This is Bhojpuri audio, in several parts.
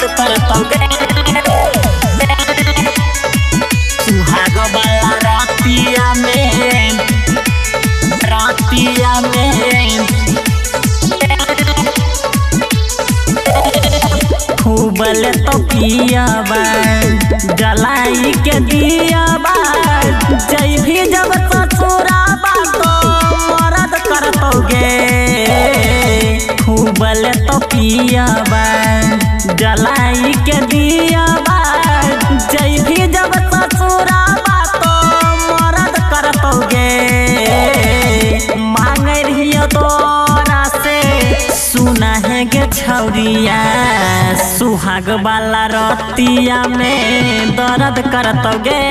दर्द करतौगे सुहाग वाला रातिया में खूबल तो पियाबा जलाई के दियाबा जई भी जब ससुराबा तो मरद करतौगे खूबल तो पियाबा जलाई के दियाबा जई भी जब ससुराबा तो मरद करतौगे मांगे रहियो तोरा से सुना है गे छौरिया सुहाग वाला रतिया में दर्द करतौगे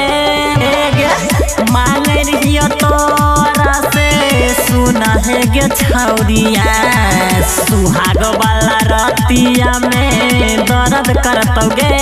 मांगे रहियो तोरा से सुना है गे छौरिया सुहाग वाला रतिया में दर्द करतौगे